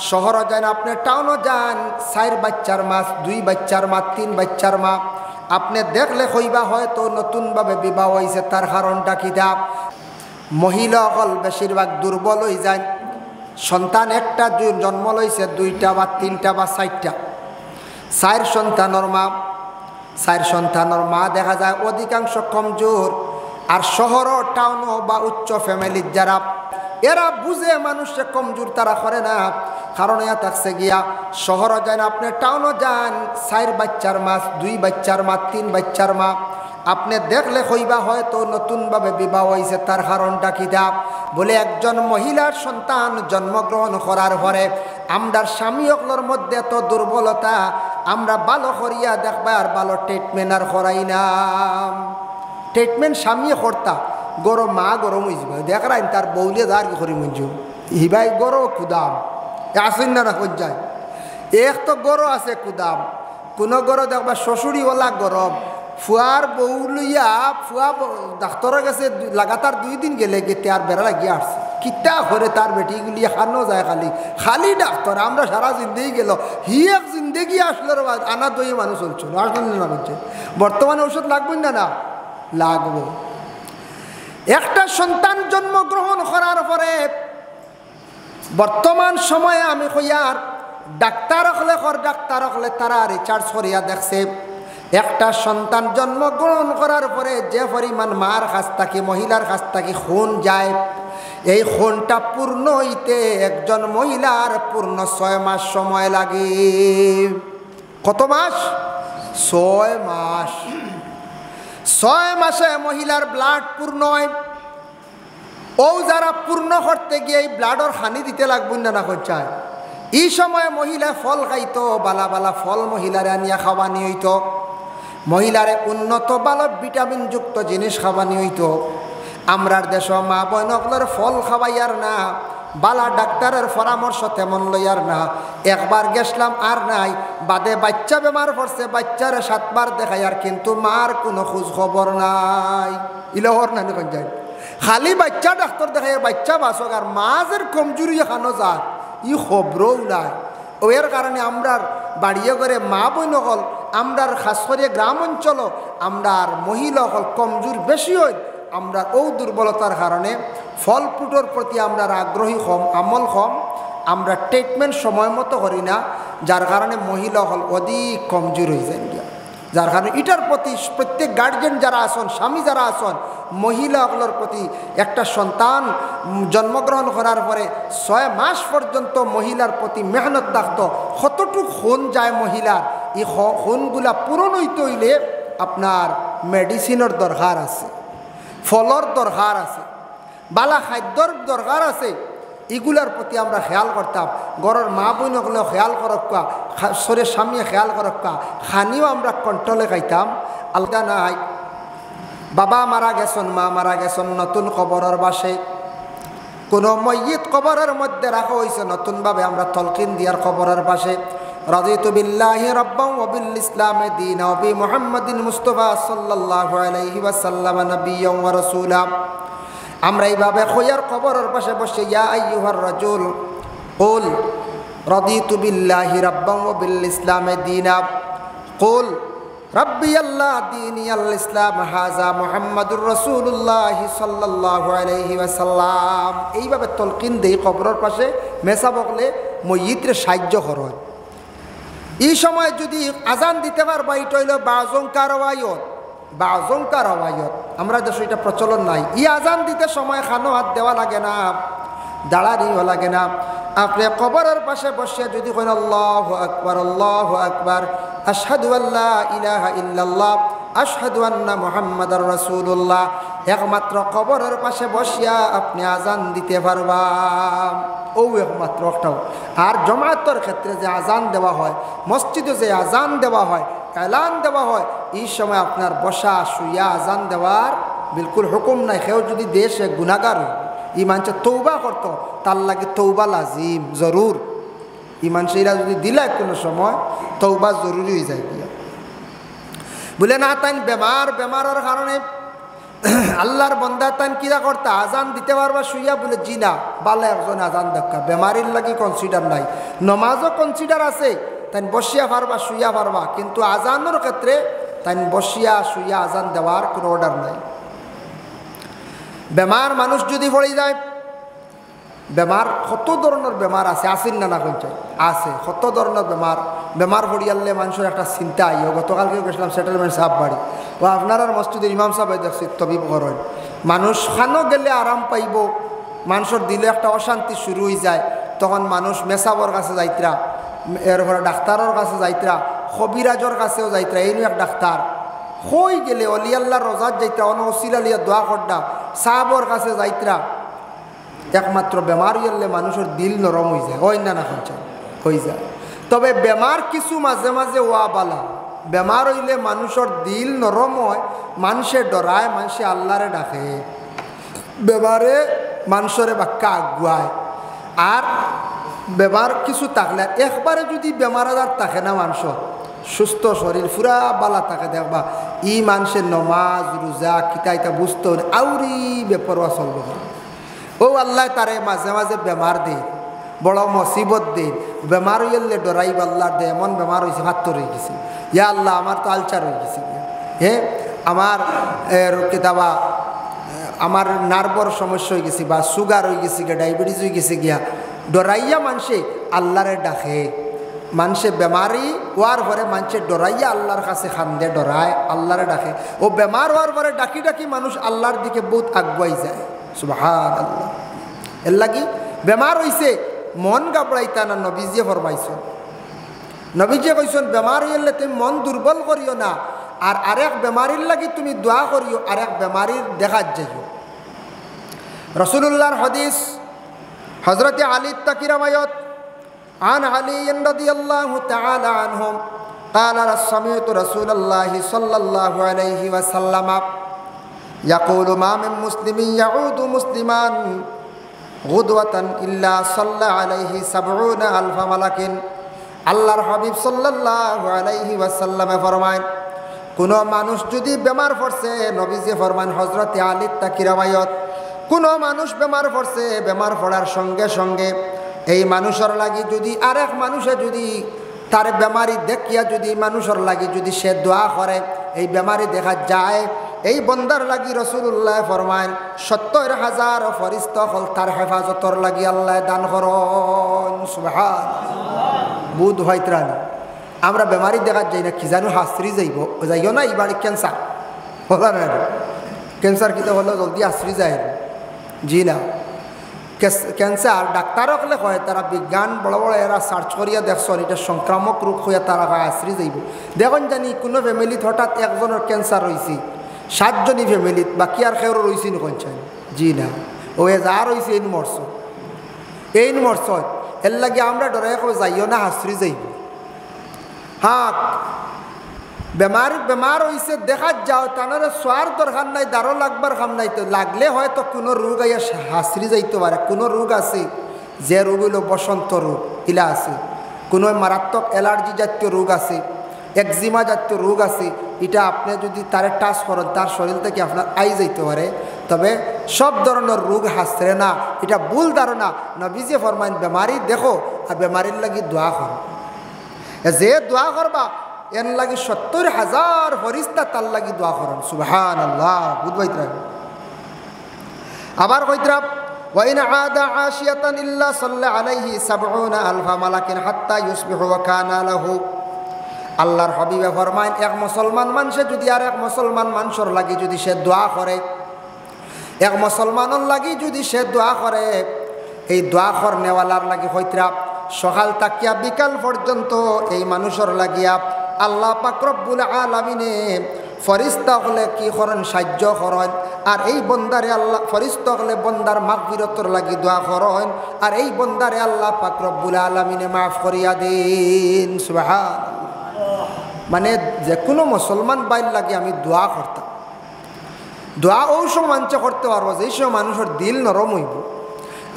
শহর যান, আপনি টাউনও যান, 4 বাচ্চার মা, 2 বাচ্চার মা, 3 বাচ্চার মা, আপনি দেখলে কইবা হয়তো নতুনভাবে বিবাহ হয়েছে। তার কারণটা কিটা? মহিলা হল বেশিরভাগ দুর্বল হয়ে যায়। সন্তান একটা জন্ম লইছে, 2টা বা 3টা বা 4টা, 4 সন্তানের মা, 4 সন্তানের মা দেখা যায় অধিকাংশ কমজোর। আর শহর টাউনও বা উচ্চ ফ্যামিলির যারা, এরা বুঝে মানুষে কমজোর তারা করে না। কারণ এ থাকছে গিয়া শহরও যান, আপনি টাউনও যান, 4 বাচ্চার মা, 2 বাচ্চার মা, 3 বাচ্চার মা, আপনি দেখলে কইবা হয়তো নতুনভাবে বিবাহ হয়েছে। তার কারণটা কিটা? বলে একজন মহিলার সন্তান জন্মগ্রহণ করার পরে আমরার স্বামী অকলোর মধ্যে এত দুর্বলতা, আমরা ভালো করিয়া দেখবা আর ভালো ট্রিটমেন্ট আর করাই না। ট্রিটমেন্ট স্বামী করতা গরম মা গরম হয়ে যাবে, দেখাই তার বউলে যার কি করি মঞ্জু হিবাই গরো কুদাম আসেন না না কই যায়। এক তো গরো আছে কুদাম, কোনো গরো দেখবা শ্বশুরিওয়ালা গরম, ফুয়ার বউ লইয়া ফুয়া ডাক্তারের কাছে লাগাতার 2 দিন গেলে গেতে আর বেড়া লাগিয়ে আসছে। কিতা করে তার বেটিগুলি খানো যায় খালি খালি ডাক্তার। আমরা সারা জিন্দেগি গেল, হি এক জিন্দেগি আসলো আনা দই মানুষ চলছিল, আসলে না বলছে বর্তমানে ওষুধ লাগবে না, না লাগবো। একটা সন্তান জন্মগ্রহণ করার পরে বর্তমান সময়ে আমি কইয়ার ডাক্তার হলে তারা রিচার্জ করিয়া দেখছে, একটা সন্তান জন্মগ্রহণ করার পরে যে পরিমাণ মার কাছ থেকে, মহিলার কাছ থেকে খুন যায়, এই খুনটা পূর্ণ হইতে একজন মহিলার পূর্ণ 6 মাস সময় লাগে। কত মাস? 6 মাস। 6 মাসে মহিলার ব্লাড পূর্ণ হয়। ও যারা পূর্ণ করতে গিয়ে এই ব্লাডর হানি দিতে লাগবে না না চায়। এই সময় মহিলা ফল খাইতো, বালা বালা ফল মহিলারে আনিয়া খাওয়ানি হইতো, মহিলারে উন্নত ভালো ভিটামিনযুক্ত জিনিস খাওয়ানি হইতো। আমরার দেশ মা বয়নকলের ফল খাওয়াইয়ার না, বালা ডাক্তারের পরামর্শ তেমন লইয়ার না। একবার গেছলাম আর নাই, বাদে বাচ্চা বেমার পড়ছে, বাচ্চারে 7 বার দেখাইয়ার কিন্তু মার কোনো খোঁজ খবর নাই। ইলহর নানি কোন যায় খালি বাচ্চা ডাক্তার দেখাই বাচ্চা বাসক, আর মাঝের কমজোরি খানো যা ই খবরও নাই। ওর কারণে আমরার বাড়িয়ে করে মা বইন হল, আমরার খাস করে গ্রাম অঞ্চল আমরার মহিলা হল কমজোর বেশি হয়। আমরা ও দুর্বলতার কারণে ফল ফ্রুটের প্রতি আমরা আগ্রহী কম, আমল কম, আমরা ট্রিটমেন্ট সময় মতো করি না, যার কারণে মহিলা হল অধিক কমজোর হয়ে যায়। যার কারণে এটার প্রতি প্রত্যেক গার্জেন যারা আসন, স্বামী যারা আসন, মহিলাগুলোর প্রতি একটা সন্তান জন্মগ্রহণ করার পরে 6 মাস পর্যন্ত মহিলার প্রতি মেহনত থাকতো। কতটুক খুন যায় মহিলার, এই খুনগুলা পূরণ হইতে হইলে আপনার মেডিসিনের দরকার আছে, ফলর দরকার আছে, বালা খাদ্যর দরকার আছে। এগুলার প্রতি আমরা খেয়াল করতাম। ঘরের মা বোনগুলো খেয়াল করক্কা, শরীর স্বামী খেয়াল করক্কা, খানিও আমরা কন্ট্রোলে খাইতাম। আলাদা নাই, বাবা মারা গেছেন, মা মারা গেছেন, নতুন কবরের বাসে কোনো ময়্যিত কবরের মধ্যে রাখা হয়েছে, নতুনভাবে আমরা তলকিন দিয়ার কবরের পাশে রাদিতু বিল্লাহি রাব্বান ওয়া বিল ইসলামি দীনা ওয়া বি মুহাম্মাদিন মুস্তাফা সাল্লাল্লাহু আলাইহি ওয়াসাল্লাম নাবিয়্যান ওয়া রাসূলা। আমরা এইভাবে খোয়ার কবরের পাশে বসে ইয়া আইয়ুহার রাজুল কুল রাদিতু বিল্লাহি রাব্বান ওয়া বিল ইসলামি দীনা কুল রাব্বি আল্লাহ দীনি আল ইসলাম হাযা মুহাম্মাদুর রাসূলুল্লাহ সাল্লাল্লাহু আলাইহি ওয়াসাল্লাম। এইভাবে তলকিন দেই কবরের পাশে মেসা বকলে ময়্যিতরে সাহায্য করয়। এই সময় যদি আজান দিতে পারবা, এটা হইল বাজংকার ওয়ায়ত, বাজংকার ওয়ায়ত। আমরা দেশে এটা প্রচলন নাই। ই আজান দিতে সময় খানো হাত দেওয়া লাগে না, দাঁড়ানিও লাগে না। আপনি কবরের পাশে বসে যদি কইন আল্লাহু আকবার, আল্লাহু আকবার, আশহাদু আল্লা ইলাহা ইল্লাল্লাহ, আশহাদু আন্না মুহাম্মাদার রাসূলুল্লাহ, একমাত্র কবরের পাশে বসিয়া আপনি আজান দিতে পারবা। ও একমাত্র একটাও। আর জমায়েতের ক্ষেত্রে যে আজান দেওয়া হয়, মসজিদে যে আজান দেওয়া হয়, এলান দেওয়া হয়, এই সময় আপনার বসা শুইয়া আজান দেওয়ার বিলকুল হুকুম নাই। কেউ যদি দেশে গুনাহগার ই মানুষে তৌবা করতো, তার লাগে তৌবা লাজিম জরুর। ই মানুষেরা যদি দিলে কোনো সময় তৌবা জরুরি হয়ে যায়। বলে না তাই বেমারের কারণে আল্লাহর বন্দা তান কিরা করতে আজান দিতে পারবা শুইয়া বলে জি না বালে একজন আজান দেখা বেমারির লাগি কনসিডার নাই নমাজও কনসিডার আছে তাই বসিয়া পারবা শুইয়া পারবা কিন্তু আজানের ক্ষেত্রে তাই বসিয়া শুইয়া আজান দেওয়ার কোনো অর্ডার নাই বেমার মানুষ যদি পড়ে যায় বেমার কত ধরনের বেমার আছে আসেন না চাই আছে কত ধরনের বেমার পড়িয়ালে মানুষের একটা চিন্তা আইও গতকালকে গেছিলাম সেটেলমেন্ট সাহেব বাড়ি ও আপনার মসজিদের ইমাম সাহেব দেখছি তবিব করেন মানুষ খানো গেলে আরাম পাইব মানুষের দিলে একটা অশান্তি শুরু হয়ে যায় তখন মানুষ মেসাবর কাছে যাইতরা এরপরে ডাক্তারের কাছে যাইতরা কবিরাজর কাছেও যাইতরা এই এক ডাক্তার হই গেলে অলি আল্লাহর রোজাত যাইতরা অন ওসিলা লিয়া দোয়া করডা সাহাবর কাছে যাইতরা একমাত্র বেমার হইলে মানুষের দিল নরম হয়ে যায় ওই না হয়ে যায় তবে বেমার কিছু মাঝে মাঝে ওয়া বালা বেমার হইলে মানুষের দিল নরম হয় মানুষে ডরায় মানুষে আল্লাহরে ডাকে বেমারে মানুষের বাক্কা আগুয়ায় আর বেমার কিছু থাকলে একবারে যদি বেমার আজার থাকে না মানুষের সুস্থ শরীর পুরা বালা থাকে দেখবা ই মানুষের নমাজ রোজা কিতা ইতা বুঝতে আউরি বেপরোয়া চলব ও আল্লাহ তারে মাঝে মাঝে বেমার দে বড় মুসিবত দে বেমার হইলে ডরাইব আল্লাহর দে এমন বেমার হয়েছে হাত্তর হয়ে গেছে ইয়া আল্লাহ আমার তো আলচার হয়ে গেছে হ্যাঁ আমার কেতাবা আমার নার্ভর সমস্যা হয়ে গেছে বা সুগার হয়ে গেছে গিয়া ডায়াবেটিস হয়ে গেছে গিয়া ডরাইয়া মানুষে আল্লাহরে ডাকে মানুষে বেমারি হওয়ার পরে মানুষে ডরাইয়া আল্লাহর কাছে খান্দে ডরায় আল্লাহরে ডাকে ও বেমার হওয়ার পরে ডাকি ডাকি মানুষ আল্লাহর দিকে বহুত আগুয়াই যায় সুবহানাল্লাহ এর লাগি বেমার হইছে মন গাবড়াইতা না নবীজিয়ে ফরমাইছেন নবীজিয়ে কইছেন বেমার হইলে তুমি মন দুর্বল করিও না আর আরেক বেমারির লাগি তুমি দোয়া করিও আরেক বেমারির দেখাত যাইও রাসূলুল্লাহর হাদিস হযরত আলী তাকিরামায়াত عن علي رضي الله تعالى عنهم قال سمعت رسول الله صلى الله عليه وسلم يقول ما من مسلم يعود مسلما غدوة إلا صلى عليه 70,000 ملك আল্লাহর হাবিব সাল্লাল্লাহু আলাইহি ওয়াসাল্লাম ফরমায় কোন মানুষ যদি বেমার পড়ছে নবীজি ফরমান হযরত আলী তাকিরামায়াত কোন মানুষ বেমার পড়ছে বেমার পড়ার সঙ্গে সঙ্গে এই মানুষের লাগি যদি আরেক মানুষে যদি তার বেমারি দেখিয়া যদি মানুষের লাগি যদি সে দোয়া করে এই বেমারি দেখা যায় এই বন্দার লাগি রাসূলুল্লাহ ফরমায় 70,000 ফেরেশতা হল তার হেফাজতর লাগি আল্লাহ দান করন সুবহানাল্লাহ বুধ হইত্রান আমরা বেমারি দেখা যাই না কি জানো হাসরি যাইও না এই বাড়ি ক্যান্সার হলো না ক্যান্সার কিতা হলো জলদি হাসরি যায় জি না ক্যান্সার ডাক্তার হলে হয় তারা বিজ্ঞান বড় বড় এরা সার্চ করিয়া দেখছেন এটা সংক্রামক রোগ হইয়া তারা আশ্রি যাইব দেখুন জানি কোনো ফ্যামিলিত হঠাৎ একজনের ক্যান্সার রয়েছে 7 জনই ফ্যামিলিত বাকি আর কেউ রয়েছে নকন চাই জি না ও যা রয়েছে এই মরছ এর লাগে আমরা ডরে যাইও না হাসরি যাইব হ্যাঁ বেমার হয়েছে দেখা যাও তানারে সোয়ার দরকার নাই দারো লাগবার খাম নাই তো লাগলে হয়তো কোনো রোগ আইয়া হাসরি যাইতে পারে কোনো রোগ আছে যে রোগ হইল বসন্ত রোগ ইলা আছে কোনো মারাত্মক অ্যালার্জি জাতীয় রোগ আছে একজিমা জাতীয় রোগ আছে এটা আপনি যদি তারে টাচ করেন তার শরীর থেকে আপনার আই যাইতে পারে তবে সব ধরনের রোগ হাসরে না এটা ভুল ধারণা নবীজি ফরমাইন বেমারি দেখো আর বেমারির লাগি দোয়া করো যে দোয়া করবা এর লাগি 70,000 ফেরেশতা তার লাগি দোয়া করেন সুবহানাল্লাহ বুঝবাইতরা আবার কইতরা ওয়া ইন আদা আশিয়াতান ইল্লা সাল্লা আলাইহি 70,000 মালাকিন হাত্তা ইউসবিহু ওয়া কানা লাহু আল্লাহর হাবিবে ফরমায় এক মুসলমান মানুষে যদি আর এক মুসলমান মানুষের লাগি যদি সে দোয়া করে এক মুসলমানের লাগি যদি সে দোয়া করে এই দোয়া করনেওয়ালার লাগি কইতরা সকাল তাকিয়া বিকাল পর্যন্ত এই মানুষের লাগিয়া আল্লাহ পাক রব্বুল আলামিনে ফেরেশতা হলে কি করেন সাহায্য করেন আর এই বন্দারে আল্লাহ ফেরেশতা হলে বন্দার মাগফিরতর লাগি দোয়া করেন আর এই বন্দারে আল্লাহ পাক রব্বুল আলামিনে মাফ করিয়া দেন সুবহানাল্লাহ মানে যে কোনো মুসলমান বাইর লাগে আমি দোয়া করতাম দোয়া ওই সব মানুষ করতে পারবো যেই সব মানুষের দিল নরম হইব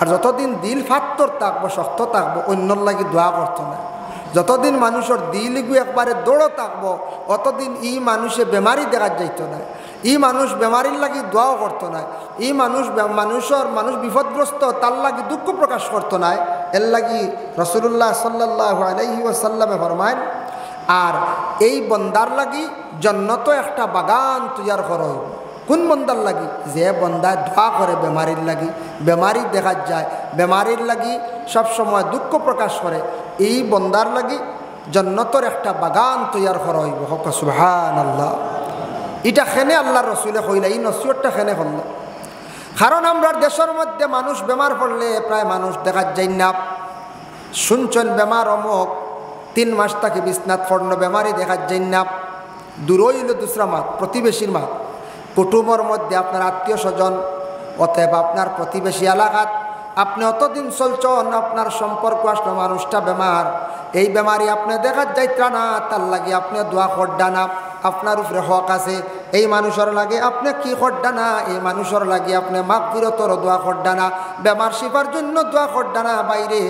আর যতদিন দিল ফাত্তর থাকবো শক্ত থাকবো অন্যর লাগি দোয়া করতো না যতদিন মানুষের দিল গু একবারে দৌড়ো থাকবো অতদিন ই মানুষে বেমারি দেখা যাইত না ই মানুষ বেমারির লাগি দোয়াও করতো না, ই মানুষ বিপদগ্রস্ত তার লাগি দুঃখ প্রকাশ করতো না। এর লাগি রাসূলুল্লাহ সাল্লাল্লাহু আলাইহি ওয়াসাল্লামে ফরমায়, আর এই বন্দার লাগি জান্নাত একটা বাগান তৈয়ার করা হইব। কোন বন্দার লাগি? যে বন্দায় দোয়া করে বেমারির লাগি, বেমারি দেখা যায়, বেমারির লাগি সবসময় দুঃখ প্রকাশ করে, এই বন্দার লাগি জান্নাতের একটা বাগান তৈয়ার করা হইব। হক সুবহানাল্লাহ। এটা খেনে আল্লাহর রসুলে কইলা, এই নসিহতটা খেনে করল। কারণ আমরা দেশের মধ্যে মানুষ বেমার পড়লে প্রায় মানুষ দেখা যায় না, শুনছেন বেমার অমুক 3 মাস তাকে বিছনাত পড়ল, বেমারি দেখা যায় না। দূর হইল দুসরা মাত, প্রতিবেশীর মাত, কুটুমের মধ্যে আপনার আত্মীয় স্বজন, অতএব আপনার প্রতিবেশী এলাকাত আপনি অতদিন চলছেন, আপনার সম্পর্ক আসলো মানুষটা বেমার, এই বেমারি আপনি দেখা যাইত্রা না, তার লাগে আপনি দোয়া করডা না, আপনার উপরে হক আছে। এই মানুষের লাগে আপনি কি করডা না, এই মানুষের লাগে আপনি মাগফিরতর দোয়া করডা না, বেমার শিফার জন্য দোয়া করডা না বাইরে।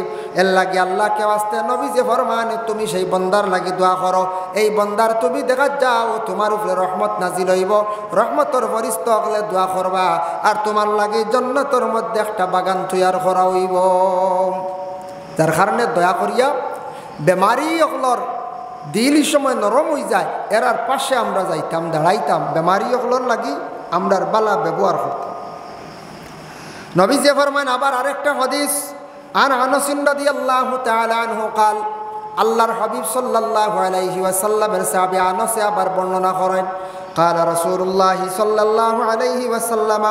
এর লাগে আল্লাহকে ওয়াস্তে নবী যে ফরমান, তুমি সেই বন্দার লাগে দোয়া করো, এই বন্দার তুমি দেখা যাও তোমার উপরে রহমত নাজিল হইব, রহমতর ফরিস্ত হলে দোয়া করবা, আর তোমার লাগে জান্নাতের মধ্যে একটা বাগান তৈয়ার করা হইব। যার কারণে দয়া করিয়া বেমারি অকলর দিল সময় নরম হয়ে যায়, এরার পাশে আমরা যাইতাম, দাঁড়াইতাম, বেমারি অকলর লাগি আমরার বালা ব্যবহার করতাম। নবী যে ফরমান আবার আরেকটা হাদিস, আন আনাস রাদিয়াল্লাহু তাআলা আনহু قال, আল্লাহর হাবিব সাল্লাল্লাহু আলাইহি ওয়াসাল্লামের সাহাবী আনাস আবার বর্ণনা করেন, قال রাসূলুল্লাহ সাল্লাল্লাহু আলাইহি ওয়াসাল্লাম,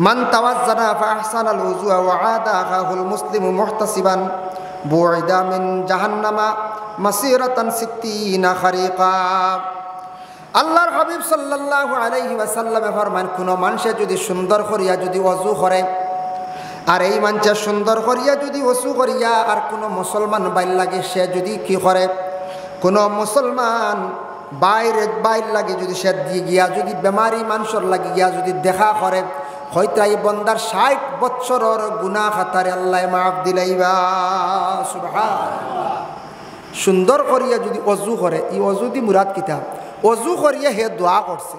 মান তাওয়াজ্জানা ফাহসানাল উযুআ ওয়া আদা আখাহুল মুসলিমু মুহতাসিবান বুইদা মিন জাহান্নামা মাসিরাতান 60 খারিকা। আল্লাহর হাবিব সাল্লাল্লাহু আলাইহি ওয়াসাল্লাম ফরমান, কোনো মানুষে যদি সুন্দর করিয়া যদি ওযু করে, আর এই মানুষের সুন্দর করিয়া যদি ওযু করিয়া আর কোনো মুসলমান বাইর লাগে সে যদি কি করে, কোনো মুসলমান বাইর লাগে যদি সে দিয়ে গিয়া যদি বেমারি মানুষের লাগে গিয়া যদি দেখা করে, হয়তো এই বন্দার 60 বৎসরের গুনাহ খাতারে আল্লাহ মাফ দিলাইবা। সুবহানাল্লাহ। সুন্দর করিয়া যদি ওযু করে, এই ওযু দি মুরাদ কিতা, ওযু করিয়া হে দোয়া করছে,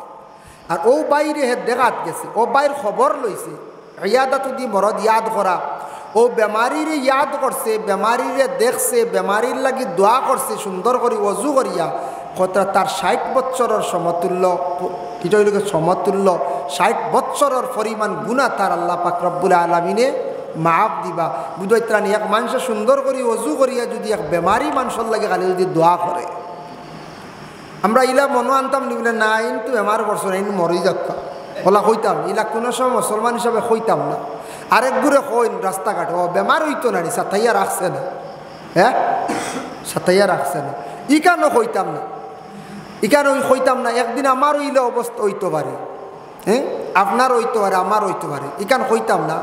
আর ও বাইরে হে দেখাত গেছে, ও বাইর খবর লইছে, ইয়াদাত দি মরদ ইয়াদ করা, ও বেমারিরে ইয়াদ করছে, বেমারিরে দেখছে, বেমারির লাগি দোয়া করছে সুন্দর করে ওযু করিয়া, কত তার 60 বৎসরের সমতুল্য, এটা হইল সমতুল্য 60 বৎসরের পরিমাণ গুনাহ তার আল্লাহ পাক রব্বুল আলামিনে মাফ দিবা। বুঝাইত্রানি এক মানুষে সুন্দর করে ওযু করিয়া যদি এক বেমারি মানুষের লাগে খালি যদি দোয়া করে, আমরা ইলা মনো আনতাম নি বলে, না কিন্তু বেমার বছর এই মরি যাক্কা বলা হইতাম, ইলা কোনো সময় মুসলমান হিসাবে হইতাম না। আরেক ঘুরে হইন রাস্তাঘাট, ও বেমার হইতো না, সাতাইয়া রাখছে না, হ্যাঁ সাতাইয়া রাখছে না, ইকানো হইতাম না, ইকানো হইতাম না। একদিন আমার হইলে অবস্থা হইতে পারে, হ্যাঁ আপনার হইতে পারে, আমার হইতে পারে, ইকান হইতাম না।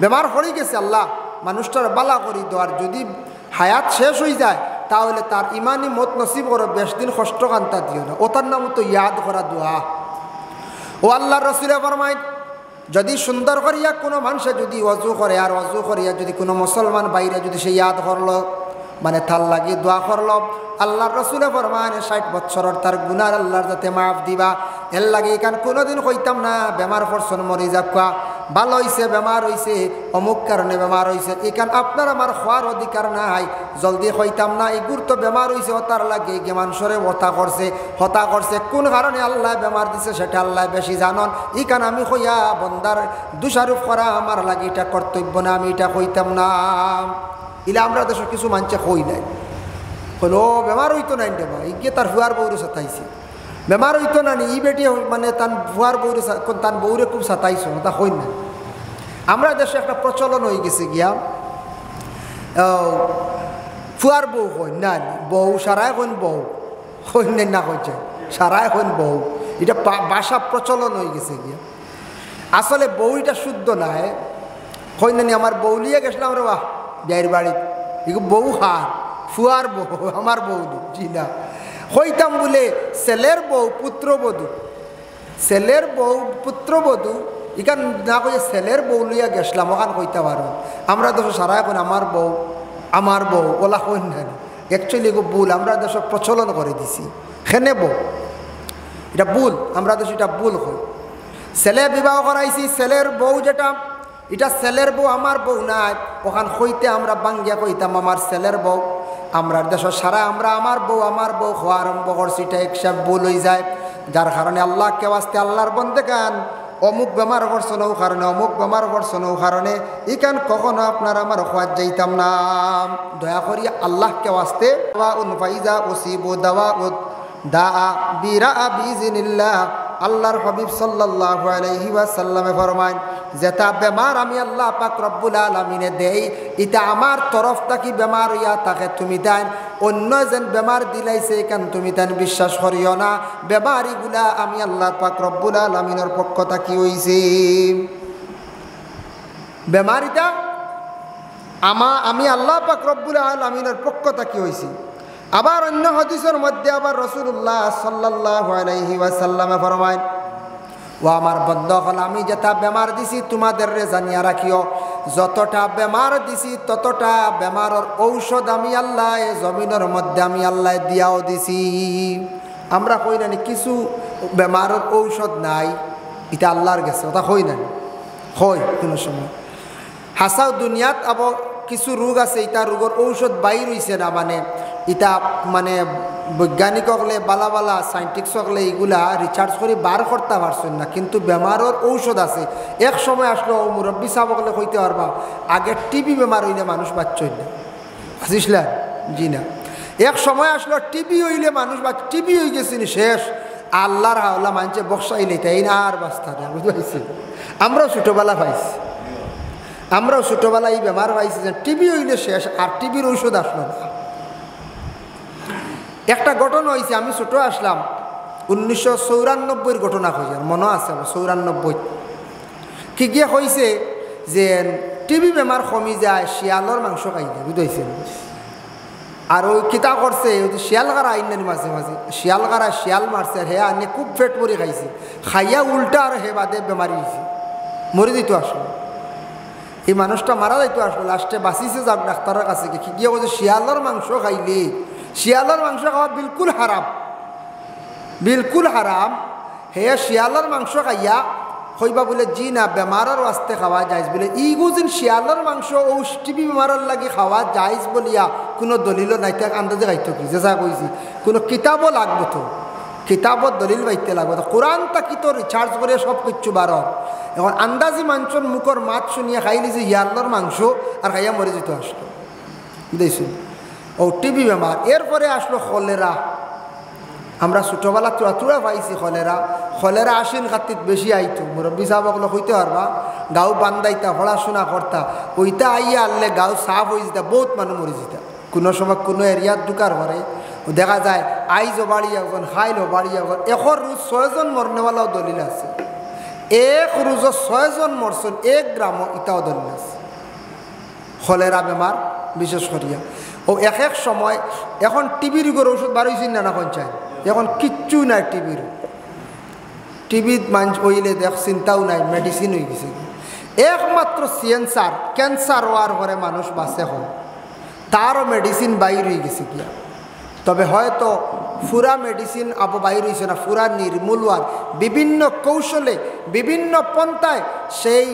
বেমার হয়ে গেছে, আল্লাহ মানুষটার বালা করি দেওয়ার, যদি হায়াত শেষ হয়ে যায় তাহলে তার ইমানি মত নসিব করো, বেশ দিন কষ্ট কান্তা দিও না, ও তার নাম তো ইয়াদ করা দোয়া। ও আল্লাহর রাসূল ফরমায়, যদি সুন্দর করিয়া কোনো মানুষে যদি ওযু করে, আর ওযু করিয়া যদি কোনো মুসলমান বাইরে যদি সে ইয়াদ করলো, মানে তার লাগি দোয়া করলো, আল্লাহর রাসূল ফরমান 60 বছরের তার গুনাহ আল্লাহর যাতে মাফ দিবা। এর লাগে এখান কোনোদিন কইতাম না বেমার পড়ছন মরি যাক্কা, ভালো হইছে বেমার হইছে অমুক কারণে বেমার হইছে, এখান আপনার আমার খোয়ার অধিকার নাই। জলদি কইতাম না এই গুরুত্ব বেমার হইছে ও তার লাগে গে মানুষরে হতা করছে কোন কারণে আল্লাহ বেমার দিছে সেটা আল্লাহ বেশি জানন। এখান আমি কইয়া বন্দার দোষারোপ করা আমার লাগে এটা কর্তব্য না, আমি এটা কইতাম না। ইলা আমরা দেশের কিছু মানুষে কই নাই, হলো বেমার হইতো নাই দেবা, ইগে তার ফুয়ার বউরে সাতাইছে, বেমার হইতো না নি ই বেটি মানে তার ফুয়ার বউরে তার বউরে খুব সাতাইছ তা হই না। আমরা দেশে একটা প্রচলন হয়ে গেছে গিয়া ফুয়ার বউ হই না, বউ সারায় হইন বউ হইন না হয়েছে সারায় হইন বউ, এটা ভাষা প্রচলন হয়ে গেছে গিয়া। আসলে বউটা শুদ্ধ না, হইন নি আমার বউ লিয়ে গেছিলাম রে বাহ বিয়ের বাড়ি, এগুলো বউ হার ফুয়ার বউ আমার বউ জি না, হইতাম বলে ছেলের বউ পুত্রবধূ, ছেলের বউ পুত্রবধূ এখান না কই ছেলের বউ লইয়া গেছিলাম ওখান কইতে পারো। আমরা দেশ সারা এখন আমার বউ ওলা হইন না, অ্যাকচুয়ালি এগো ভুল, আমরা দেশ প্রচলন করে দিছি। হেনে বউ এটা ভুল, আমরা তো সেটা ভুল হই। ছেলে বিবাহ করাইছি, ছেলের বউ যেটা, এটা ছেলের বউ আমার বউ নাই, ওখান হইতে আমরা বাঙ্গিয়া কইতাম আমার ছেলের বউ। আমরা দেশ সারা আমরা আমার বউ হওয়া আরম্ভ করছি, এটা একসব ভুল হয়ে যায়। যার কারণে আল্লাহ কেউ আসতে আল্লাহর বন্দে গান অমুক বেমার করছো নৌ কারণে, অমুক বেমার করছো নৌ কারণে, ইকান কখনো আপনার আমার খোয়াজ যাইতাম না। দয়া করি আল্লাহ কেউ আসতে ফাইজা ওসিবু দাওয়া দা বিরা বিজিনিল্লাহ, আল্লাহর হাবিব সাল্লাল্লাহু আলাইহি ওয়াসাল্লামে ফরমায় যেটা বেমার আমি আল্লাহ পাক রব্বুল আলামিনে দেই, এটা আমার তরফ থেকে বেমার ইয়া তাকে তুমি দেন, অন্য যেন বেমার দিলাইছে কেন তুমি তেন বিশ্বাস করিও না। বেমারিগুলা আমি আল্লাহ পাক রব্বুল আলামিনের পক্ষ থেকে হইছে। বেমারিটা আমি আল্লাহ পাক রব্বুল আলামিনের পক্ষ থেকে হইছি। আবার অন্য হাদিসের মধ্যে আবার রাসূলুল্লাহ সাল্লাল্লাহু আলাইহি ওয়াসাল্লামে ফরমায় ও আমার বন্ধ হল আমি যেটা বেমার দিছি তোমাদের রে জানিয়া রাখিও, যতটা বেমার দিছি ততটা বেমারের ঔষধ আমি আল্লাহ জমিনের মধ্যে আমি আল্লাহ দিয়াও দিছি। আমরা কই না কিছু বেমারের ঔষধ নাই, এটা আল্লাহর গেছে, ওটা হই না হয় কোনো সময় হাসাও দুনিয়াত। আবার কিছু রোগ আছে, এটা রোগের ঔষধ বাইর হইছে না, মানে এটা মানে বৈজ্ঞানিক হলে বালা বালা সাইন্টিস্ট হলে এগুলা রিসার্চ করে বার করতে পারছেন না, কিন্তু বেমারের ঔষধ আছে। এক সময় আসলো মুরব্বী সাহেব হলে কইতে পারবা আগে টিবি বেমার হইলে মানুষ বাচ্চই না, বুঝিসলেন? জি না, এক সময় আসলো টিবি হইলে মানুষ টিবি হয়ে গেছে শেষ, আল্লাহর হাওলা মানছে বক্সাইলে তাই না আর বাস্তা না, বুঝতে পারছি? আমরাও ছোটোবেলা পাইছি, আমরাও ছোটোবেলায় এই বেমার পাইছি যে টিবি হইলে শেষ, আর টিবির ঔষধ আসলো না। একটা ঘটনা হয়েছে, আমি ছোটো আসলাম 1994 ঘটনা হয়েছে, মনে আছে আমার 94 কি গিয়ে হয়েছে যে টিবি বেমার কমি যায় শিয়ালর মাংস খাইলে, বুঝতে আর ওই কিতা করছে শিয়াল গারা আইনানি মাঝে মাঝে শিয়াল গারা শিয়াল মারছে, আর হে আনে খুব পেট পরি খাইছে, খাইয়া উল্টা আর হে বাদে বেমারি হয়েছে, মরে দিত আসলো। এই মানুষটা মারা যাইতো আসলো, লাস্টে বাঁচিছে যাক ডাক্তারের কাছে গিয়ে বলছে শিয়ালর মাংস খাইলে, শিয়ালর মাংস খাওয়া বিলকুল হারাম, বিলকুল হারাম। হে শিয়ালর মাংস খাইয়া হইবা বলে জি না বেমারের ওয়াস্তে খাওয়া যাইজ বলে, ইগুজিন শিয়ালর মাংস ও টিবি বেমারের লাগি খাওয়া যাইজ বলিয়া কোনো দলিলও নাই, তাক আন্দাজে খাইতো কি যেসা কইছি, কোনো কিতাবও লাগবো তো, কিতাবত দলিল বাইতে লাগবো তো, কোরআন তাকি তো রিচার্জ করে সব কিচ্ছু বার। এখন আন্দাজি মাংসর মুখর মাছ শুনিয়া খাইলি যে শিয়ালর মাংস আর খাইয়া মরে যেত আসলো, বুঝেছি? ও টিবি বেমার। এরপরে আসলো কলেরা, আমরা ছোটোবেলা চুড়া পাইছি কলেরা। কলেরা আশ্বিন কার্তিক বেশি আইতো, মুরব্বী সাহেবগুলো হইতে পারবা গাঁও বান্ধাইতা পড়াশোনা করতা, ওইটা আইয়া আনলে গাঁও সাফ হয়ে যেতা, বহুত মানুষ মরে যেতা। কোনো সময় কোনো এরিয়ার ঢুকার পরে দেখা যায় আইজও বাড়ি একজন খাইলো বাড়ি একজন, এখন রোজ 6 জন মরনেওয়ালাও দলিল আছে, এক রোজ 6 জন মরছেন এক গ্রামও, ইটাও দলিল আছে কলেরা বেমার বিশেষ করিয়া। ও এক এক সময় এখন টিবির রোগের ওষুধ বার হয়েছিল না পঞ্চায়েত, এখন কিচ্ছু নাই টিবির, টিবির মানুষ হইলে দেখ চিন্তাও নাই, মেডিসিন হয়ে গেছে। একমাত্র ক্যান্সার হওয়ার পরে মানুষ বাঁচে হয়, তারও মেডিসিন বাইর হয়ে গেছে গিয়া। তবে হয়তো পুরা মেডিসিন আবু বাইর হয়েছে না, পুরা নির্মূল হওয়ার বিভিন্ন কৌশলে বিভিন্ন পন্থায় সেই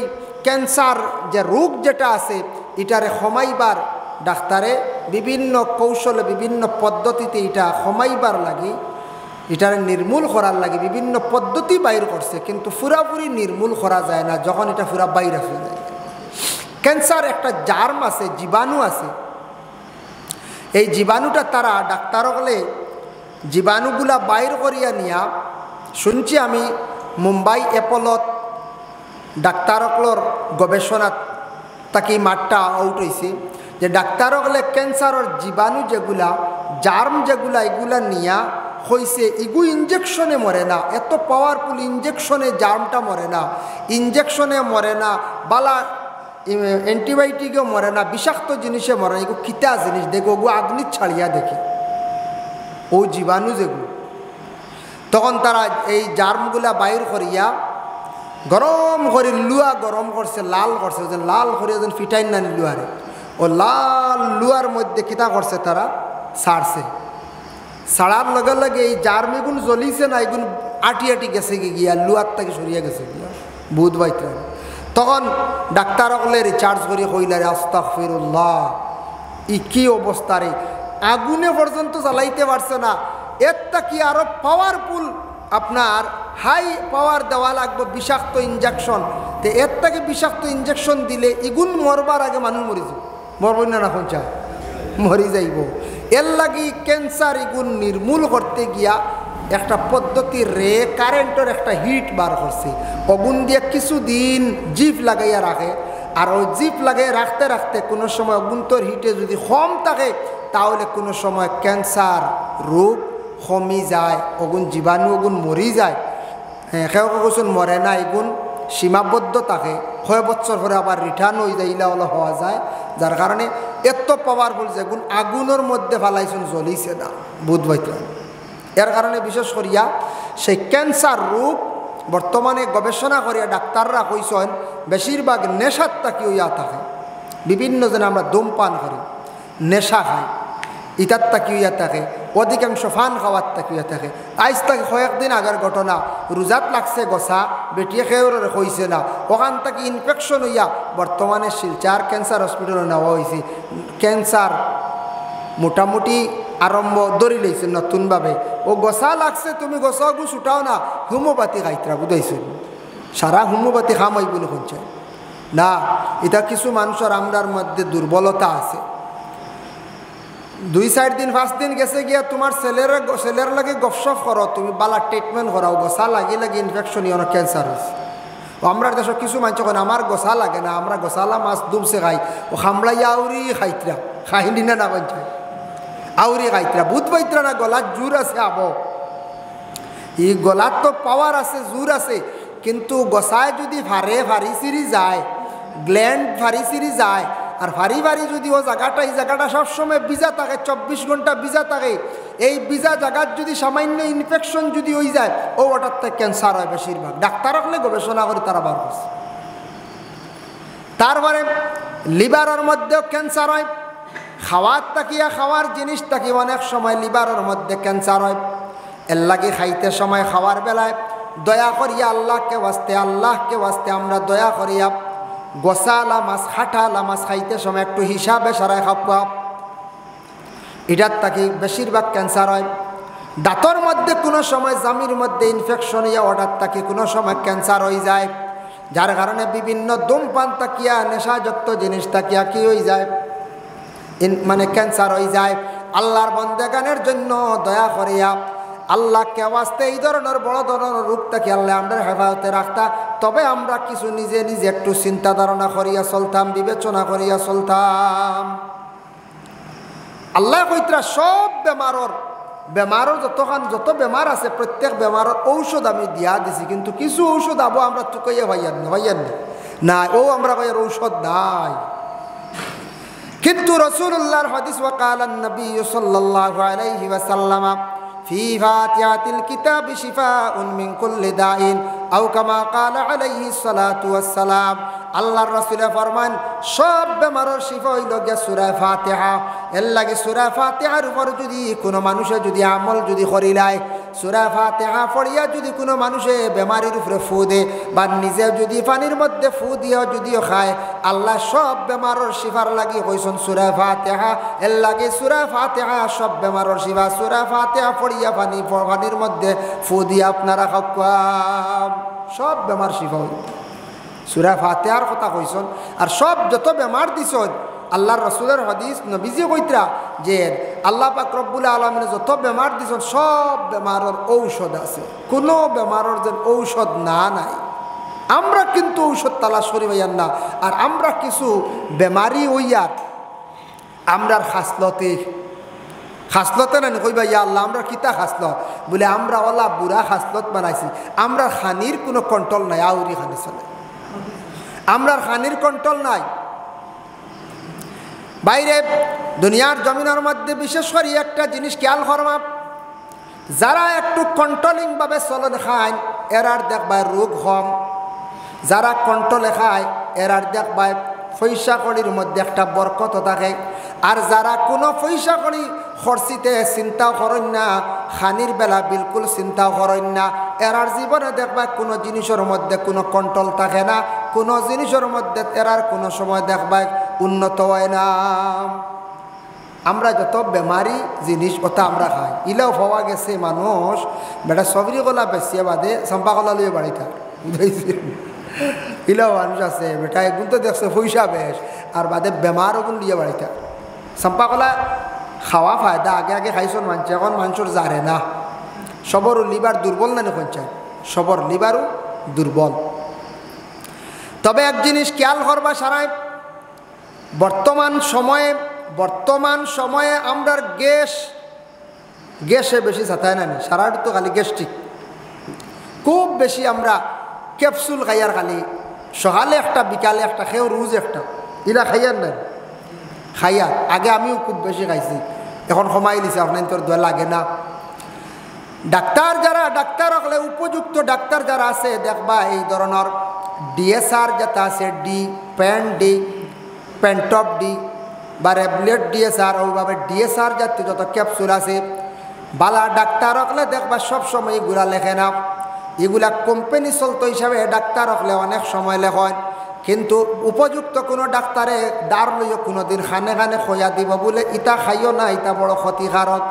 ক্যান্সার যে রোগ যেটা আছে এটারে কমাইবার ডাক্তারে বিভিন্ন কৌশলে বিভিন্ন পদ্ধতিতে এটা কমাইবার লাগে, এটারে নির্মূল করার লাগে বিভিন্ন পদ্ধতি বাইর করছে, কিন্তু পুরাপুরি নির্মূল করা যায় না যখন এটা পুরা বাইরে হয়ে যায়। ক্যান্সার একটা জার্ম আছে, জীবাণু আছে, এই জীবাণুটা তারা ডাক্তার হলে জীবাণুগুলা বাইর করিয়া নিয়া, শুনছি আমি মুম্বাই অ্যাপোলত ডাক্তারকলর গবেষণাত তাকে মাঠটা আউট হয়েছে যে ডাক্তার হলে ক্যান্সারের জীবাণু যেগুলা জার্ম যেগুলা এগুলা নিয়া হয়েছে, এগু ইঞ্জেকশনে মরে না, এত পাওয়ারফুল ইঞ্জেকশনে জার্মটা মরে না, ইঞ্জেকশনে মরে না, বালা অ্যান্টিবায়োটিকও মরে না, বিষাক্ত জিনিসে মরে না, এগুলো কিতা জিনিস দেখো ওগু আগ্নি ছাড়িয়া দেখে ও জীবাণু যেগুলো, তখন তারা এই জার্মগুলা বাইর করিয়া গরম করে লুয়া গরম করছে, লাল করছে, লাল করে ফিটাইন না লুয়ারে, ও লাল লুয়ার মধ্যে কিতা করছে তারা ছাড়ছে, ছাড়ার লগে লগে এই জার্ম এগুন জ্বলিছে না, এগুন আটি আটি গেছে গিয়া লুয়ার থেকে সরিয়ে গেছে গিয়া বুধ বাইতে। তখন ডাক্তার হলে রিচার্জ করে কইলারে আস্তাগফিরুল্লাহ, ই কি অবস্থা রে, আগুনে পর্যন্ত জ্বালাইতে পারছে না, এরটা কি আরো পাওয়ারফুল আপনার হাই পাওয়ার দেওয়া লাগবে বিষাক্ত ইঞ্জেকশন। তো এর থেকে বিষাক্ত ইঞ্জেকশন দিলে ইগুন মরবার আগে মানুষ মরি যাব, মরব না না পঞ্চা মরি যাইব। এর লাগি ক্যান্সার ইগুন নির্মূল করতে গিয়া একটা পদ্ধতি রে কারেন্টের একটা হিট বার করছে, অগুন দিয়ে কিছুদিন জিপ লাগাইয়া রাখে, আর ওই জিপ লাগাইয়া রাখতে রাখতে কোনো সময় অগুন্তর হিটে যদি কম থাকে তাহলে কোনো সময় ক্যান্সার রোগ কমি যায়, অগুন জীবাণু অগুন মরি যায়। হ্যাঁ, কেউ কোন মরে না, এগুন সীমাবদ্ধ থাকে, 6 বছর পরে আবার রিটার্ন হয়ে যায়, ইলা হলো হওয়া যায়। যার কারণে এত পাওয়ারফুল যে গুণ আগুনের মধ্যে ফালাইছেন জ্বলিছে না বুধ বৈত। এর কারণে বিশেষ করিয়া সেই ক্যান্সার রোগ বর্তমানে গবেষণা করিয়া ডাক্তাররা কইছেন বেশিরভাগ নেশার তাকি হইয়া থাকে। বিভিন্ন জন আমরা ধূমপান করি, নেশা খাই, ইটার তাকি হইয়া থাকে, অধিকাংশ ফান খাওয়ার তাকি হইয়া থাকে। আজ তাকে কয়েকদিন আগের ঘটনা, রোজাত লাগছে গসা, বেটিয়ে খেয়ে হয়েছে না, ওখান থেকে ইনফেকশন হইয়া বর্তমানে শিলচার ক্যান্সার হসপিটালে নেওয়া হয়েছে। ক্যান্সার মোটামুটি আরম্ভ ধরি লইছে নতুনভাবে। ও গসা লাগছে, তুমি গসা গু ছুটাও না, হোমিওপ্যাথি খাইতরা বুঝাইছে, সারা হোমিওপ্যাথি খামাই বলে শুনছে না। এটা কিছু মানুষের আমরার মধ্যে দুর্বলতা আছে। 2-4 দিন 5 দিন গেছে গিয়া তোমার ছেলের লাগে গপসপ করো, তুমি বালা ট্রিটমেন্ট করাও, গসা লাগি ইনফেকশন ইয়ে ক্যান্সার হয়েছে। আমরা দেশ কিছু মানুষ করেন আমার গসা লাগে না, আমরা গসালা মাছ দুমছে খাই, ও খামড়াইয়া আউরি খাইতরা, খাইনি না না বাঞ্চাই আউরি খাইতরা, ভূত পাইতরা না, গলার জোর আছে। আবো এই গলার তো পাওয়ার আছে, জোর আছে, কিন্তু গসায় যদি ভারি সিরি যায়, গ্ল্যান্ড ভারি সিরি যায়, আর ভারি ভারি যদি ও জায়গাটা এই জায়গাটা সবসময় ভিজা থাকে, 24 ঘন্টা ভিজা থাকে, এই ভিজা জায়গার যদি সামান্য ইনফেকশন যদি হয়ে যায়, ও ওটার থেকে ক্যান্সার হয় বেশিরভাগ। ডাক্তার হলে গবেষণা করে তারা বার করছে। তারপরে লিভারের মধ্যেও ক্যান্সার হয়, খাওয়ার তাকিয়া খাওয়ার জিনিস তাকি অনেক সময় লিভারের মধ্যে ক্যান্সার হয়। এর লাগে খাইতে সময় খাওয়ার বেলায় দয়া করিয়া আল্লাহকে ওয়াস্তে আমরা দয়া করিয়া গসালা মাছ খাটালা মাছ খাইতে সময় একটু হিসাবে সারায় খাওয়া, এটার তাকে বেশিরভাগ ক্যান্সার হয়। দাঁতর মধ্যে কোনো সময় জামির মধ্যে ইনফেকশন হইয়া ওটার তাকে কোনো সময় ক্যান্সার হয়ে যায়, যার কারণে বিভিন্ন ধূমপান তাকিয়া নেশাযুক্ত জিনিস তাকিয়া কি হয়ে যায়, মানে ক্যান্সার হয়ে যায়। আল্লাহর বন্দেগানের জন্য দয়া করিয়া আল্লাহকে ওয়াস্তে এই ধরনের বড় ধরনের রোগ থেকে আল্লাহ আমরা হেফাজতে রাখতা। তবে আমরা কিছু নিজে একটু চিন্তা ধারণা করিয়া চলতাম, বিবেচনা করিয়া চলতাম। আল্লাহ কইতরা সব বেমারর যত বেমার আছে প্রত্যেক বেমারের ঔষধ আমি দিয়া দিছি, কিন্তু কিছু ঔষধ আবো আমরা চুকাইয়া ভাইয়ান না, ও আমরা ভাইয়ার ঔষধ নাই। কিন্তু রাসূলুল্লাহর হাদিস ওয়াকালান নবী সাল্লাল্লাহু আলাইহি ওয়াসাল্লাম ফি ফাতিহাতিল কিতাবি শিফাউন মিন কুল্লি দাইন আও কামা ক্বালা আলাইহিস সালাতু ওয়াস সালাম। আল্লাহর রাসূল ফরমান সব বেমারের শিফা হইল গিয়া সূরা ফাতিহা। এর লাগে সূরা ফাতিহার উপর যদি কোনো মানুষে যদি আমল যদি করিলায়, সূরা ফাতিহা পড়িয়া যদি কোনো মানুষে বেমারির উপরে ফু দে বা নিজে যদি পানির মধ্যে ফু দিয়া যদিও খায়, আল্লাহ সব বেমারের শিফার লাগি কইছেন সূরা ফাতিহা। এর লাগে সূরা ফাতিহা সব বেমারের শিফা। সূরা ফাতিহা পড়িয়া পানির মধ্যে ফু দিয়া আপনারা খাওয়া, সব বেমার শিফা হইল। সূরা ফাতিহার কথা কইছেন। আর সব যত বেমার দিছেন আল্লাহর রাসূলের হাদিস নবীজি কইতরা যে আল্লাহ পাক রব্বুল আলামিন যত বেমার দিছেন সব বেমারের ঔষধ আছে, কোনো বেমারের যেন ঔষধ নাই। আমরা কিন্তু ঔষধ তালাশ করি ভাইয়ান না। আর আমরা কিছু বেমারি হইয়ার আমরার খাসলতে না কইবা ইয়া আল্লাহ আমরা কিতা খাসলত বলে আমরা ওলা বুড়া খাসলত বানাইছি। আমরা খানির কোনো কন্ট্রোল নাই, আউরি খানি চলে, আমরা খানির কন্ট্রোল নাই। বাইরে দুনিয়ার জমিনের মধ্যে বিশেষ করে একটা জিনিস খেয়াল করবা, যারা একটু কন্ট্রোলিংভাবে চলন খায় এরার দেখবা রোগ কম, যারা কন্ট্রোলে খায় এরার দেখবা পয়সা কড়ির মধ্যে একটা বরকত থাকে। আর যারা কোনো পয়সা করি খরচিতে চিন্তাও করেন না, খানির বেলা বিলকুল চিন্তাও করেন না, এরার জীবনে দেখবা কোনো জিনিসের মধ্যে কোনো কন্ট্রোল থাকে না, কোনো জিনিসের মধ্যে এরার কোনো সময় দেখবা উন্নত হয় না। আমরা যত বেমারি জিনিস ওটা আমরা খাই, ইলাও হওয়া গেছে মানুষ বেটা সবরি গলা বেশিয়ে বাদে চম্পা কলা লুয়ে বাড়িটা ইলাও মানুষ আছে বেটা এগুন তো দেখছে পয়সা বেশ আর বাদে বেমার ওগুন দিয়ে বাড়িটা চম্পা কলা খাওয়া ফায়দা আগে আগে খাইছন মানছে, এখন মানুষের জারে না। সবর লিভার দুর্বল না কঞ্চায়, সবর লিভারও দুর্বল। তবে এক জিনিস খেয়াল করবা সারাই, বর্তমান সময়ে আমরা গ্যাসে বেশি ছাতায় না, সারাটি তো খালি গ্যাস্ট্রিক খুব বেশি। আমরা ক্যাপসুল খাইয়ার খালি সকালে একটা বিকালে একটা খেয়েও রোজ একটা ইলা খাইয়ার নাই খাইয়ার। আগে আমিও খুব বেশি খাইছি, এখন কমাই দিছি, আপনার তোর দোয়া লাগে না। ডাক্তার হলে উপযুক্ত ডাক্তার যারা আছে দেখবা এই ধরনের ডিএসআর যেটা আছে পেন্টপ ডি বা রেবলেট ডিএসআর, ওইভাবে ডিএসআর জাতীয় যত ক্যাপসুল আছে বালা ডাক্তার হলে দেখবা সবসময় এগুলা লেখে না। এগুলা কোম্পানি চলতো হিসাবে ডাক্তার হলে অনেক সময় লেখন, কিন্তু উপযুক্ত কোনো ডাক্তারে দাঁড় লইও কোনোদিন খানে খানে খয়া দিব বলে ইটা খাইও না, ইটা বড় ক্ষতিকারক।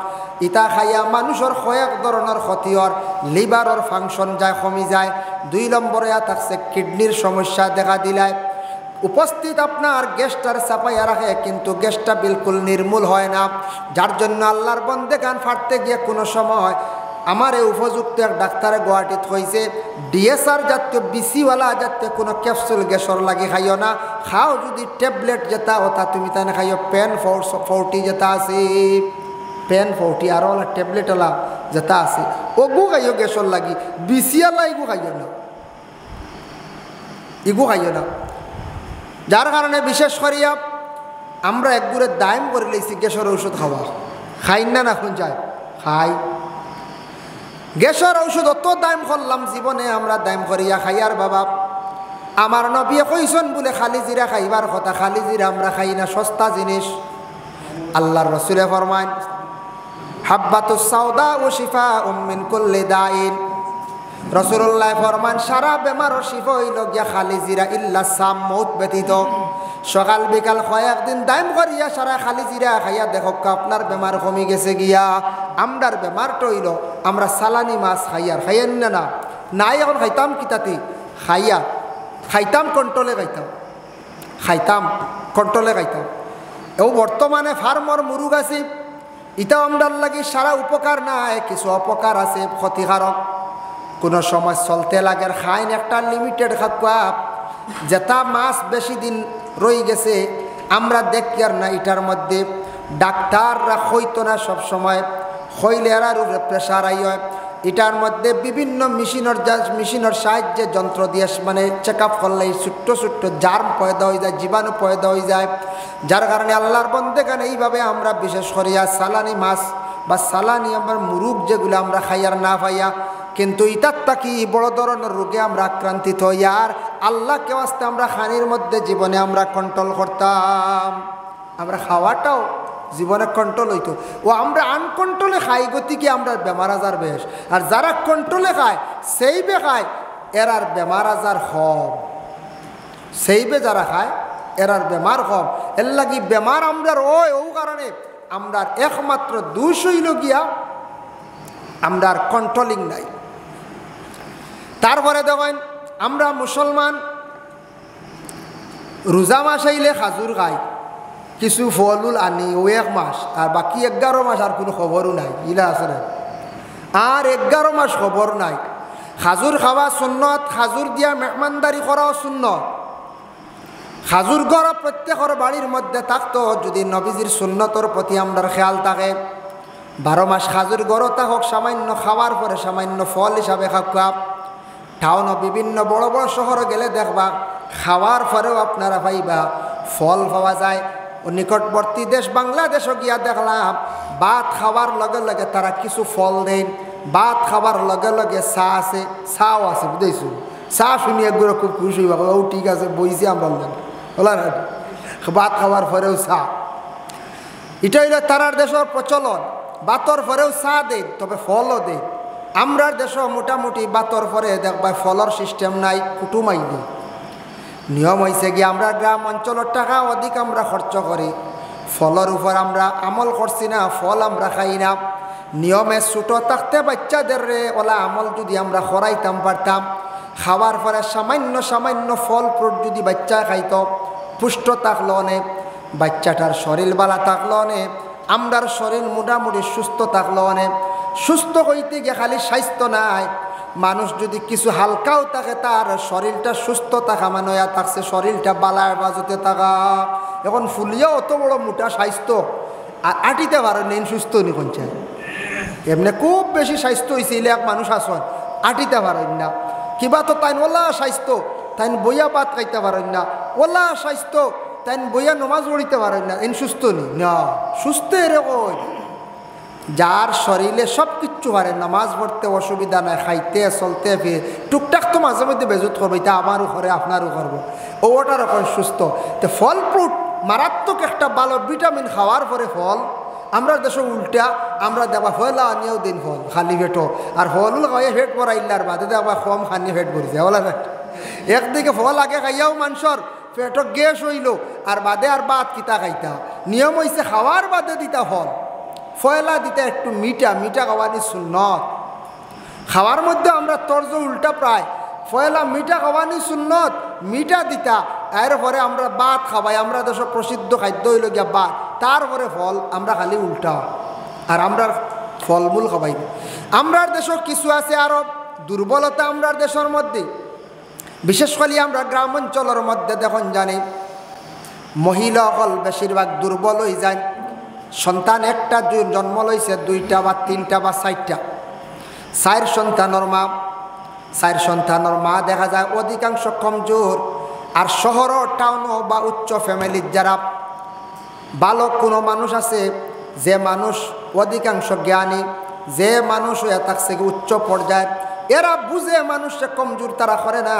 ইটা খাইয়া মানুষের কয়েক ধরনের ক্ষতি হর, লিভারের ফাংশন যায় কমি যায়। 2 নম্বরে থাকছে কিডনির সমস্যা দেখা দিলায়। উপস্থিত আপনার গ্যাসটার চাপাইয়া রাখে, কিন্তু গ্যাসটা বিলকুল নির্মূল হয় না, যার জন্য আল্লাহর বন্দেগান ফাটতে গিয়ে কোনো সময় আমার এই উপযুক্ত এক ডাক্তারে গুয়াহাটিত হয়েছে ডিএসআর জাতীয় বিসিওয়ালা জাতীয় কোনো ক্যাপসুল গ্যাসর লাগে খাইও না, খাও যদি ট্যাবলেট যেটা ওটা তুমি তাই খাইও পেন 40 যেটা আছে, পেন 40 আরও ওলা ট্যাবলেটওয়ালা যেটা আছে ওগু খাইও গ্যাসর লাগি, বিসিওয়ালা এগু খাইও না। যার কারণে বিশেষ করিয়া আমরা একগুড়ে দাম করে লইছি গ্যাসের ঔষধ খাওয়া, খাই না কোন যায় খাই। গ্যাসের ঔষধ অত দাম করলাম জীবনে আমরা দাম করিয়া খাই। আর বাবা আমার নবী কইসন বলে খালি জিরা খাইবার কথা, খালি জিরা আমরা খাই না, সস্তা জিনিস। আল্লাহর রাসূলে ফরমান হাব্বাতুস সাউদা ও শিফা মিন কুল্লি দাইন, রাসূলুল্লাহ ফরমান সারা বেমারও শিফা হইল গিয়া খালি জিরা ইল্লা সাম মউত ব্যতীত। সকাল বিকাল কয়েকদিন দাম করিয়া সারা খালি জিরা খাইয়া দেখো আপনার বেমার কমে গেছে গিয়া। আমরার বেমারটা হইল আমরা সালানি মাছ খাইয়েন না নাই, এখন খাইতাম কিতাতি খাইতাম কন্ট্রোলে খাইতাম। এও বর্তমানে ফার্মর মুরুগ আছে, ইটাও আমরার লাগি সারা উপকার নাই, কিছু অপকার আছে ক্ষতিকারক। কোনো সময় চলতে লাগে খাইন একটা লিমিটেড খাকুয়া, যেটা মাছ বেশি দিন রয়ে গেছে আমরা দেখি আর না। এটার মধ্যে ডাক্তাররা হইতো না সবসময়, হইলে আর প্রেশার আই হয়। এটার মধ্যে বিভিন্ন মেশিনের সাহায্যে যন্ত্র দিয়ে মানে চেক আপ করলে ছোট্ট জার্ম পয়দা হয়ে যায়, জীবাণু পয়দা হয়ে যায়। যার কারণে আল্লাহর বন্দেগান এইভাবে আমরা বিশেষ করিয়া সালানি মাছ বা সালানি আমার মুরুগ যেগুলো আমরা খাইয়ার না পাইয়া, কিন্তু ইটার তাকি বড় ধরনের রোগে আমরা আক্রান্তিত হই। আর আল্লাহকে ওয়াস্তে আমরা খানির মধ্যে জীবনে আমরা কন্ট্রোল করতাম, আমরা খাওয়াটাও জীবনে কন্ট্রোল হইতো। ও আমরা আনকন্ট্রোলে খাই গতিকে আমরা বেমার আজার বেশ, আর যারা কন্ট্রোলে খায় সেইবে খায় এরার বেমার আজার কম, সেইবে যারা খায় এরার বেমার কম। এর লাগি বেমার আমরার ও কারণে আমরা একমাত্র দোষ হইল গিয়া আমরা কন্ট্রোলিং নাই। তারপরে দেখেন আমরা মুসলমান রোজা মাস আইলে খাজুর খাই, কিছু ফলুল আনি ও 1 মাস, আর বাকি 11 মাস আর কোনো খবরও নাই, ইলা আছে না। আর 11 মাস খবর নাই। খাজুর খাওয়া সুন্নত, খাজুর দিয়া মেহমানদারি করাও সুন্নত। খাজুর গড় প্রত্যেকের বাড়ির মধ্যে থাকতো যদি নবীজির সুন্নতর প্রতি আমরা খেয়াল থাকে। 12 মাস খাজুর গড় থাকক, সামান্য খাওয়ার পরে সামান্য ফল হিসাবে খাওয়া। টাউনও বিভিন্ন বড় বড় শহরে গেলে দেখবা খাওয়ার পরেও আপনারা পাইবা ফল পাওয়া যায়। ও নিকটবর্তী দেশ বাংলাদেশও গিয়া দেখলাম ভাত খাওয়ার লগে লগে তারা কিছু ফল দেন, ভাত খাওয়ার লগে লগে চা আছে, চাও আছে, বুঝেছো? চা শুনি একগুলো খুব খুশি হইবা, ও ঠিক আছে বইছি আমরা বলা না, ভাত খাওয়ার পরেও চা। এটা হইল তারার দেশের প্রচলন। বাতর পরেও চা দেয়, তবে ফলও দেয়। আমরার দেশ মোটামুটি বাতর পরে দেখবা ফলর সিস্টেম নাই, কুটুমাই দিই। নিয়ম হয়েছে কি আমরা গ্রাম অঞ্চলের টাকা অধিক আমরা খরচ করি, ফলের উপর আমরা আমল করছি না, ফল আমরা খাই না। নিয়মে ছোটো থাকতে বাচ্চাদের ওলা আমল যদি আমরা করাইতাম পারতাম, খাওয়ার পরে সামান্য সামান্য ফল ফ্রুট যদি বাচ্চা খাইত, পুষ্ট থাকলো অনেক, বাচ্চাটার শরীর বালা থাকলো অনেক, আমরার শরীর মোটামুটি সুস্থ থাকলো অনেক। সুস্থ হইতে গিয়ে খালি স্বাস্থ্য নাই, মানুষ যদি কিছু হালকাও থাকে তার শরীরটা সুস্থ থাকা মানে থাকছে শরীরটা বালার বাজতে থাকা। এখন ফুলিয়া অত বড় মোটা স্বাস্থ্য আর আটিতে পারে নেন, সুস্থ নি কোনছে এমনি খুব বেশি স্বাস্থ্য হয়েছে এক মানুষ আসন আটিতে পারেন না। কিবা তো তাই ওলা স্বাস্থ্য, তাই বইয়া পাত খাইতে পারেন না, ওলা স্বাস্থ্য তাই বইয়া নমাজ পড়িতে পারেন না, এন সুস্থ নি না। সুস্থ এরকম যার শরীরে সব কিচ্ছু পারে, নামাজ পড়তে অসুবিধা নাই, খাইতে চলতে ফিরে টুকটাক তো মাঝে মধ্যে বেজুত করবো, এটা আমারও করে আপনারও করবো, ওটার এখন সুস্থ। তো ফল ফ্রুট মারাত্মক একটা ভালো ভিটামিন খাওয়ার পরে ফল। আমরা দেশে উল্টা, আমরা দেখবা ফল আনিয়েও দিন ফল খালি পেটো, আর ফল খাইয়ে পেট পরাইলার বাদে দেখবা কম খানি পেট পড়ছে বলা পেট। একদিকে ফল আগে খাইয়াও মানুষের পেটও গ্যাস হইল, আর বাদে আর বাদ কিতা খাইতা। নিয়ম হয়েছে খাওয়ার বাদে দিতা ফল, ফয়লা দিতে একটু মিঠা, মিঠা খাওয়ানি সুন্নত। খাওয়ার মধ্যে আমরা তর্জ উল্টা প্রায়, ফয়লা মিঠা খাওয়ানি সুন্নত, মিঠা দিতা, এরপরে আমরা ভাত খাওয়াই। আমরা দেশ প্রসিদ্ধ খাদ্য হইল গিয়া ভাত, তারপরে ফল, আমরা খালি উল্টা। আর আমরা ফলমূল খাওয়াই। আমরার দেশ কিছু আছে আরো দুর্বলতা আমরার দেশের মধ্যে, বিশেষ করে আমরা গ্রাম অঞ্চলের মধ্যে দেখুন জানি মহিলা হল বেশিরভাগ দুর্বল হয়ে যায়। সন্তান একটা জন্ম লইছে, দুইটা বা তিনটা বা চারটা, চার সন্তানের মা দেখা যায় অধিকাংশ কমজোর। আর শহর টাউনও বা উচ্চ ফ্যামিলির যারা ভালো কোনো মানুষ আছে, যে মানুষ অধিকাংশ জ্ঞানী, যে মানুষ হয়ে থাকছে উচ্চ পর্যায়ের, এরা বুঝে মানুষে কমজোর তারা করে না।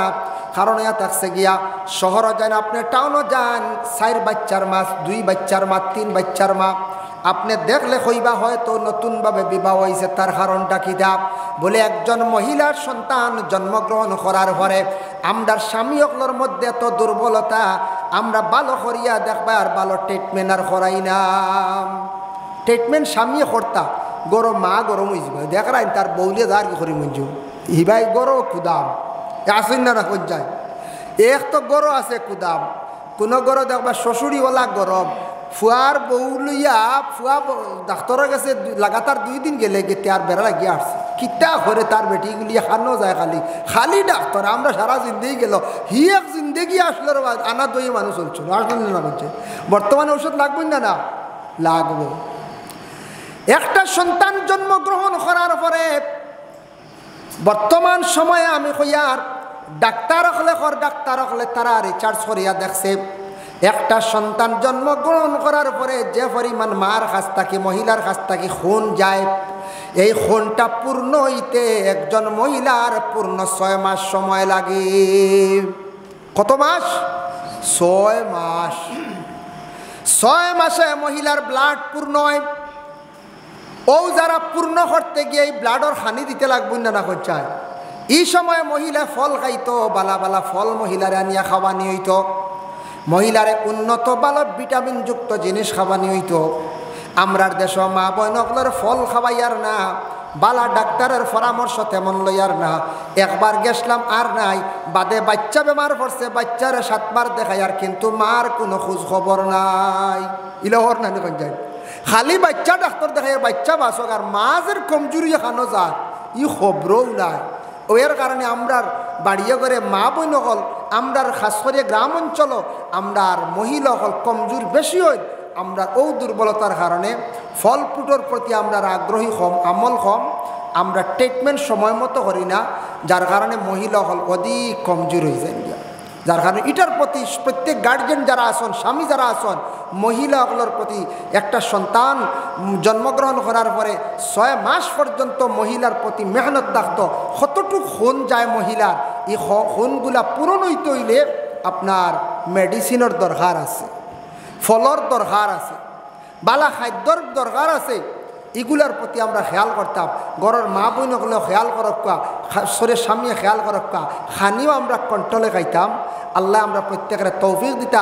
কারণ এ থাকছে গিয়া শহরও যান, আপনি টাউনও যান, 4 বাচ্চার মা, 2 বাচ্চার মা, 3 বাচ্চার মা, আপনি দেখলে কইবা হয়তো নতুনভাবে বিবাহ হয়েছে। তার কারণটা কি দা বলে, একজন মহিলার সন্তান জন্মগ্রহণ করার পরে আমরা স্বামী অকলোর মধ্যে এত দুর্বলতা, আমরা ভালো করিয়া দেখবা আর ভালো ট্রিটমেন্ট আর করাই না। ট্রিটমেন্ট স্বামী করতা, গরম মা গরম হয়ে যাবে, দেখাই তার বৌলে যার কি করি মঞ্জু হিবাই গরম কুদাম আসেন না কোন যায়। এক তো গরম আছে কুদাম, কোনো গরম দেখবা শ্বশুরিওয়ালা গরম, ফুয়ার বউ লইয়া ফুয়া ডাক্তারের কাছে লাগাতার 2 দিন গেলে গেতে আর বেড়া লাগিয়ে আসছে। কিতা করে তার বেটিগুলি খানো যায় খালি খালি ডাক্তার। আমরা সারা জিন্দেগি গেল, হি এক জিন্দেগি আসলো আনা দই মানুষ চলছিল, আসলে না বলছে বর্তমানে ওষুধ লাগবে না, না লাগবো। একটা সন্তান জন্মগ্রহণ করার পরে বর্তমান সময়ে আমি কইয়ার ডাক্তার হলে তারা রিচার্জ করিয়া দেখছে, একটা সন্তান জন্মগ্রহণ করার পরে যে পরিমাণ মার কাছ থেকে, মহিলার কাছ থেকে খুন যায়, এই খুনটা পূর্ণ হইতে একজন মহিলার পূর্ণ 6 মাস সময় লাগে। কত মাস? 6 মাস। 6 মাসে মহিলার ব্লাড পূর্ণ হয়। ও যারা পূর্ণ করতে গিয়ে এই ব্লাডর হানি দিতে লাগবে না চায়। এই সময় মহিলা ফল খাইতো, বালা বালা ফল মহিলারে আনিয়া খাওয়ানি হইতো, মহিলারে উন্নত ভালো ভিটামিনযুক্ত জিনিস খাওয়ানি হইতো। আমরার দেশ মা বয়নকলের ফল খাওয়াইয়ার না, বালা ডাক্তারের পরামর্শ তেমন লইয়ার না। একবার গেছলাম আর নাই, বাদে বাচ্চা বেমার পড়ছে, বাচ্চারে 7 বার দেখাইয়ার, কিন্তু মার কোনো খোঁজ খবর নাই। ইলহর নানি কোন যায় খালি বাচ্চা ডাক্তার দেখাই বাচ্চা বাসক, আর মাঝের কমজোরি খানো যায় ই খবরও নাই। ওর কারণে আমরার বাড়িয়ে করে মা বই নকল, আমরার খাস করে গ্রাম অঞ্চল আমরার মহিলা হল কমজোর বেশি হয়। আমরা ও দুর্বলতার কারণে ফল ফ্রুটের প্রতি আমরা আগ্রহী কম, আমল কম, আমরা ট্রিটমেন্ট সময় মতো করি না, যার কারণে মহিলা হল অধিক কমজোর হয়ে যায়। যার কারণে এটার প্রতি প্রত্যেক গার্জেন যারা আসন, স্বামী যারা আসন, মহিলাগুলোর প্রতি একটা সন্তান জন্মগ্রহণ করার পরে 6 মাস পর্যন্ত মহিলার প্রতি মেহনত থাকতো। কতটুকু খুন যায় মহিলার, এই খুনগুলা পূরণ হইতে হইলে আপনার মেডিসিনের দরকার আছে, ফলর দরকার আছে। বালা খাদ্যর দরকার আছে, এগুলার প্রতি আমরা খেয়াল করতাম। ঘরের মা বোন হলেও খেয়াল করক্কা, শরীরের সামনে খেয়াল করক্কা, খানিও আমরা কন্ট্রোলে খাইতাম। আল্লাহ আমরা প্রত্যেকের তৌফিক দিতা।